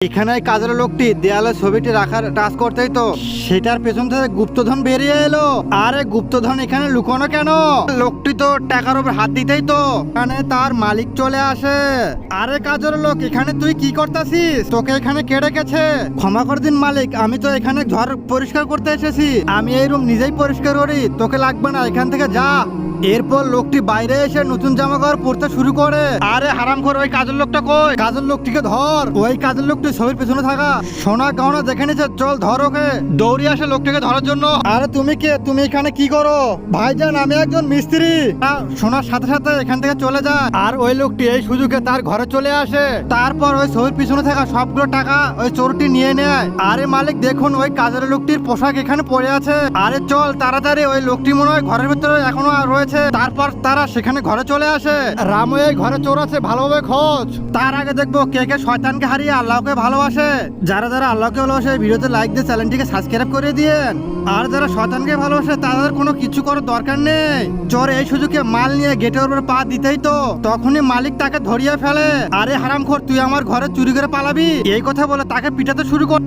এখানে কাজের লোকটি দেয়ালে ছবিটি রাখার টাচ করতেই তো সেটার পেছন থেকে গুপ্তধন বেরিয়ে এলো। আরে গুপ্তধন এখানে লুকানো কেন? লোকটি তো টাকার উপর হাত দিতেই তো এখানে তার মালিক চলে আসে। আরে কাজের লোক, এখানে তুই কি করতেছিস? তোকে এখানে কে রেখেছে? ক্ষমা করে দিন মালিক, আমি তো এখানে ঘর পরিষ্কার করতে এসেছি। আমি এই রুম নিজেই পরিষ্কার করি, তোকে লাগবে না, এখান থেকে যা। এরপর লোকটি বাইরে এসে নতুন জামা কাপড় পরতে শুরু করে। আরে হারামখোর, ওই কাজের লোকটা কই? কাজের লোকটিকে ধর। ওই কাজের লোকটি ছবির পেছনে থাকা সোনা গহনা দেখে নিচ্ছে, চল ধর ওকে। দৌড়ে আসে লোকটিকে ধরার জন্য। আরে তুমি কে? তুমি এখানে কি করো? ভাইজান, আমি একজন মিস্ত্রি। সোনার সাথে সাথে এখান থেকে চলে যায়। আর ওই লোকটি এই সুযোগে তার ঘরে চলে আসে। তারপর ওই ছবির পিছনে থাকা সবগুলো টাকা ওই চোরটি নিয়ে নেয়। আরে মালিক দেখুন, ওই কাজের লোকটির পোশাক এখানে পড়ে আছে। আরে চল তাড়াতাড়ি, ওই লোকটি মনে হয় ঘরের ভিতরে এখনো রয়েছে। তারপর তারা সেখানে ঘরে চলে আসে। রামু, এই ঘরে চোর আছে, ভালোভাবে খোঁজ। তার আগে দেখবো কে কে শয়তানকে হারিয়ে আল্লাহকে ভালোবাসে। যারা যারা আল্লাহকে ভালোবাসে ভিডিওতে লাইক দিয়ে চ্যানেলটিকে সাবস্ক্রাইব করে দিয়েন। আর যারা শয়তানকে ভালোবাসে তাদের কোনো কিছু করার দরকার নেই। চোর এই সুযোগে মাল নিয়ে গেটের উপর পা দিতেই তো তখনই মালিক তাকে ধরিয়ে ফেলে। আরে হারামখোর, তুই আমার ঘরে চুরি করে পালাবি? এই কথা বলে তাকে পিটাতে শুরু করে।